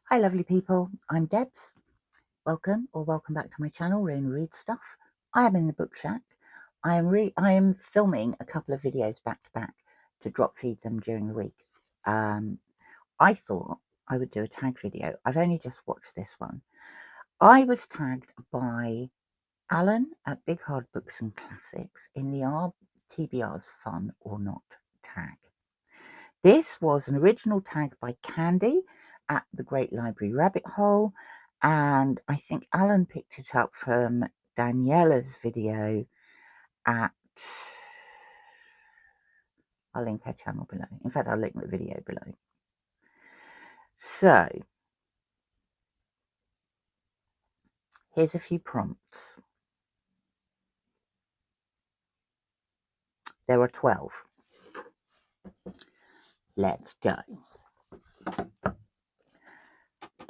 Hi lovely people, I'm Debs. Welcome back to my channel, Rain Read Stuff. I am in the book shack. I am filming a couple of videos back to back to drop feed them during the week. I thought I would do a tag video. I've only just watched this one. I was tagged by Alan at Big Hard Books and Classics in the Are TBRs Fun or Not tag. This was an original tag by Candy at the Great Library Rabbit Hole, and I think Alan picked it up from Daniela's video at, I'll link her channel below. In fact, I'll link the video below. So, here's a few prompts. There are 12. Let's go.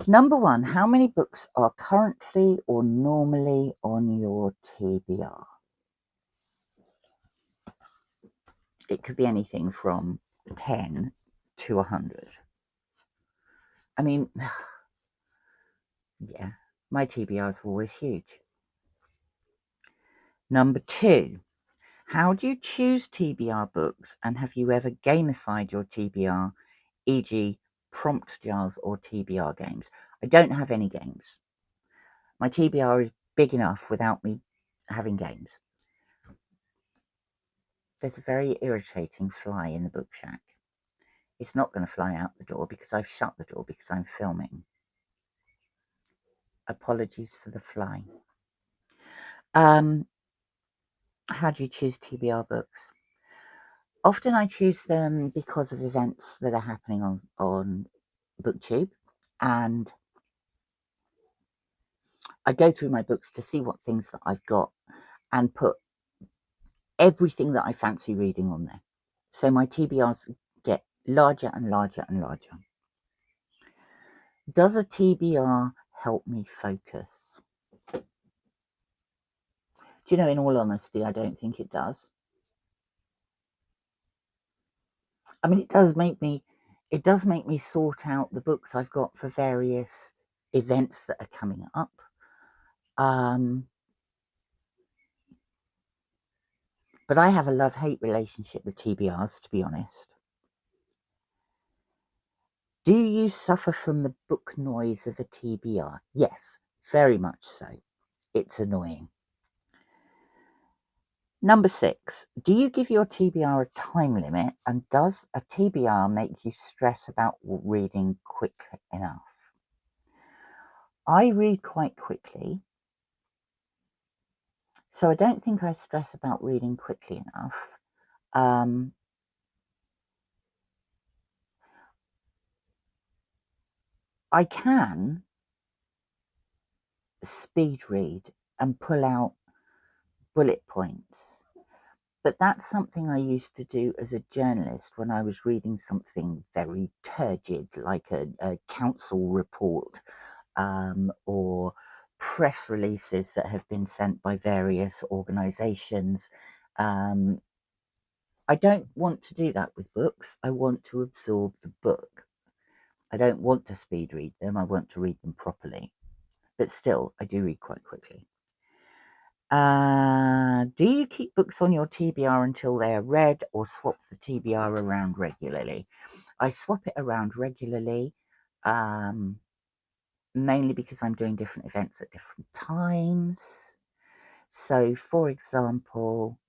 Number 1, how many books are currently or normally on your TBR? It could be anything from 10 to 100. I mean, yeah, my TBRs are always huge. Number 2, how do you choose TBR books, and have you ever gamified your TBR, e.g. prompt jars or TBR games? I don't have any games. My TBR is big enough without me having games. There's a very irritating fly in the book shack. It's not going to fly out the door because I've shut the door because I'm filming. Apologies for the fly. How do you choose TBR books? Often I choose them because of events that are happening on BookTube, and I go through my books to see what things that I've got and put everything that I fancy reading on there. So my TBRs get larger and larger and larger. Does a TBR help me focus? Do you know, in all honesty, I don't think it does. I mean, it does make me sort out the books I've got for various events that are coming up. But I have a love-hate relationship with TBRs, to be honest. Do you suffer from the book noise of a TBR? Yes, very much so. It's annoying. Number 6, do you give your TBR a time limit, and does a TBR make you stress about reading quickly enough? I read quite quickly, so I don't think I stress about reading quickly enough. I can speed read and pull out bullet points, but that's something I used to do as a journalist when I was reading something very turgid, like a council report, or press releases that have been sent by various organisations. I don't want to do that with books. I want to absorb the book. I don't want to speed read them. I want to read them properly. But still, I do read quite quickly. Do you keep books on your TBR until they are read, or swap the TBR around regularly? I swap it around regularly, mainly because I'm doing different events at different times. So, for example,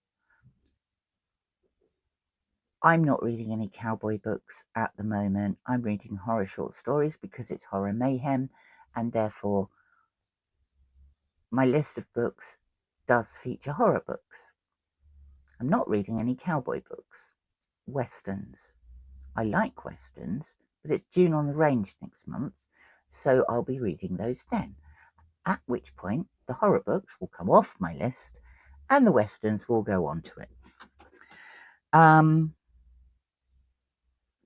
I'm not reading any cowboy books at the moment. I'm reading horror short stories because it's horror mayhem, and therefore my list of books does feature horror books. I'm not reading any cowboy books. Westerns. I like westerns, but it's June on the Range next month, so I'll be reading those then. At which point the horror books will come off my list and the westerns will go on to it.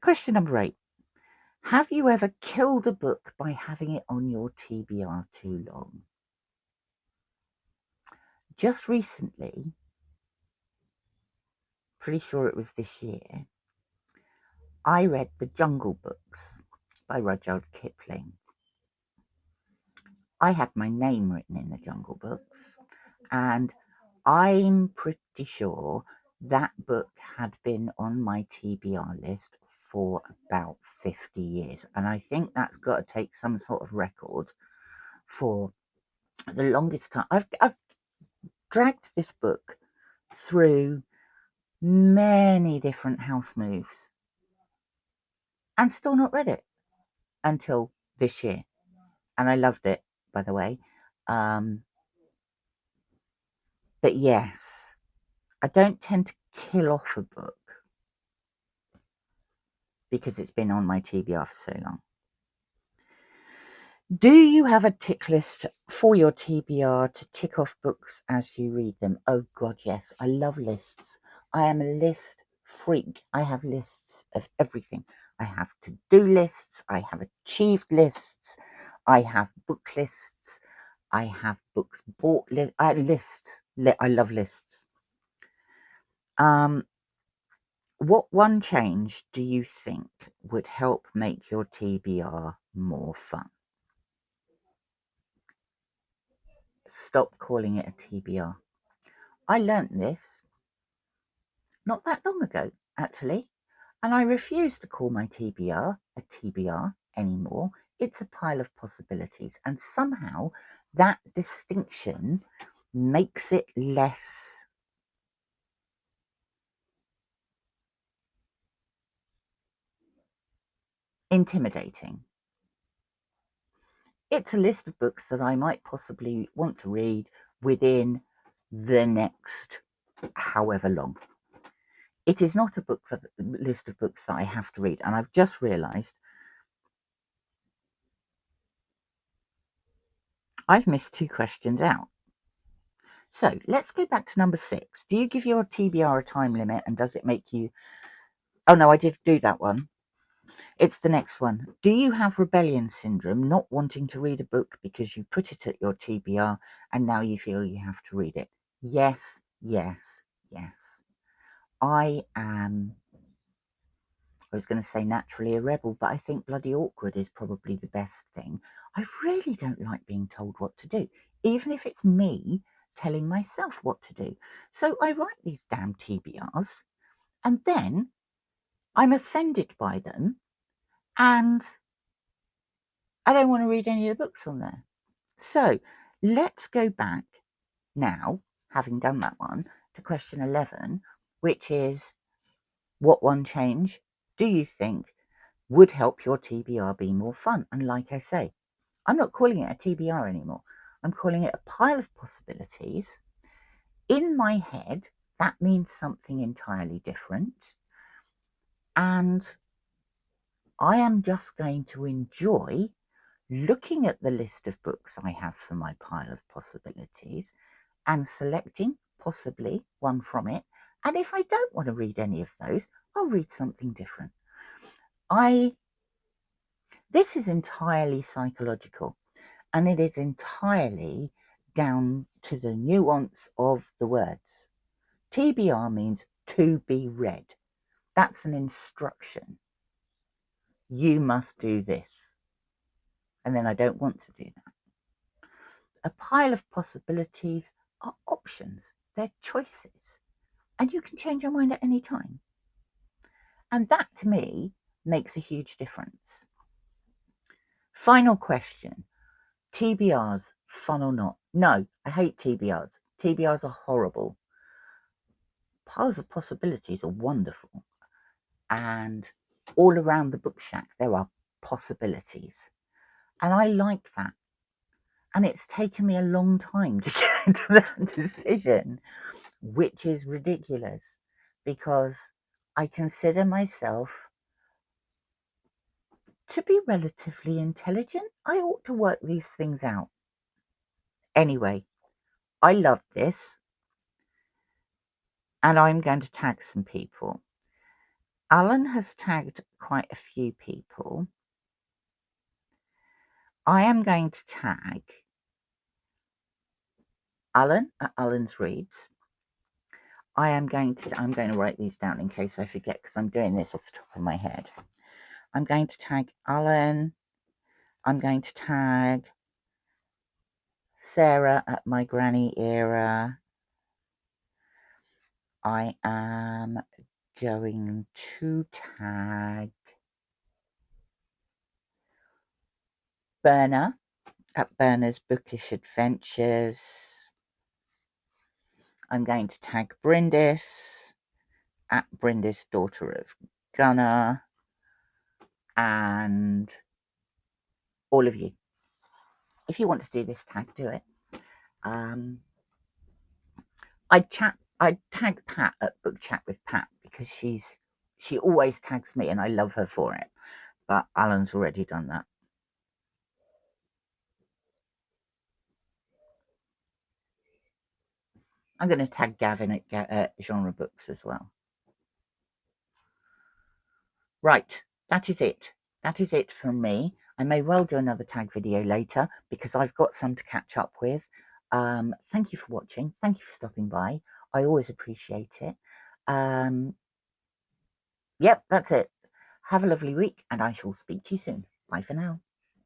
Question number 8. Have you ever killed a book by having it on your TBR too long? Just recently, pretty sure it was this year, I read The Jungle Books by Rudyard Kipling. I had my name written in the Jungle Books, and I'm pretty sure that book had been on my TBR list for about 50 years. And I think that's got to take some sort of record for the longest time. I've dragged this book through many different house moves and still not read it until this year. And I loved it, by the way. But yes, I don't tend to kill off a book because it's been on my TBR for so long. Do you have a tick list for your TBR to tick off books as you read them? Oh God, yes. I love lists. I am a list freak. I have lists of everything. I have to-do lists. I have achieved lists. I have book lists. I have books bought lists. I love lists. What one change do you think would help make your TBR more fun? Stop calling it a TBR. I learnt this not that long ago, actually, and I refuse to call my TBR a TBR anymore. It's a pile of possibilities, and somehow that distinction makes it less intimidating. It's a list of books that I might possibly want to read within the next however long. It is not a list of books that I have to read, and I've just realised I've missed 2 questions out. So let's go back to number 6. Do you give your TBR a time limit, and does it make you... Oh no, I did do that one. It's the next one. Do you have rebellion syndrome, not wanting to read a book because you put it at your TBR and now you feel you have to read it? Yes, yes, yes. I was going to say naturally a rebel, but I think bloody awkward is probably the best thing. I really don't like being told what to do, even if it's me telling myself what to do. So I write these damn TBRs, and then I'm offended by them, and I don't want to read any of the books on there. So let's go back now, having done that one, to question 11, which is, what one change do you think would help your TBR be more fun? And like I say, I'm not calling it a TBR anymore. I'm calling it a pile of possibilities. In my head, that means something entirely different. And I am just going to enjoy looking at the list of books I have for my pile of possibilities and selecting possibly one from it. And if I don't want to read any of those, I'll read something different. This is entirely psychological, and it is entirely down to the nuance of the words. TBR means to be read. That's an instruction. You must do this. And then I don't want to do that. A pile of possibilities are options. They're choices. And you can change your mind at any time. And that, to me, makes a huge difference. Final question. TBRs, fun or not? No, I hate TBRs. TBRs are horrible. Piles of possibilities are wonderful. And all around the book shack, there are possibilities. And I like that. And it's taken me a long time to get to that decision, which is ridiculous because I consider myself to be relatively intelligent. I ought to work these things out. Anyway, I love this, and I'm going to tag some people. Alan has tagged quite a few people. I am going to tag Alan at Alan's Reads. I'm going to write these down in case I forget, because I'm doing this off the top of my head. I'm going to tag Alan. I'm going to tag Sarah at My Granny Era. I am going to tag Berna at Berna's Bookish Adventures. I'm going to tag Bryndis at Bryndis Daughter of Gunner, and all of you. If you want to do this tag, do it. I'd tag Pat at Book Chat with Pat because she always tags me and I love her for it. But Alan's already done that. I'm going to tag Gavin at Genre Books as well. Right, that is it. That is it from me. I may well do another tag video later because I've got some to catch up with. Thank you for watching. Thank you for stopping by. I always appreciate it. Yep, that's it. Have a lovely week and I shall speak to you soon. Bye for now.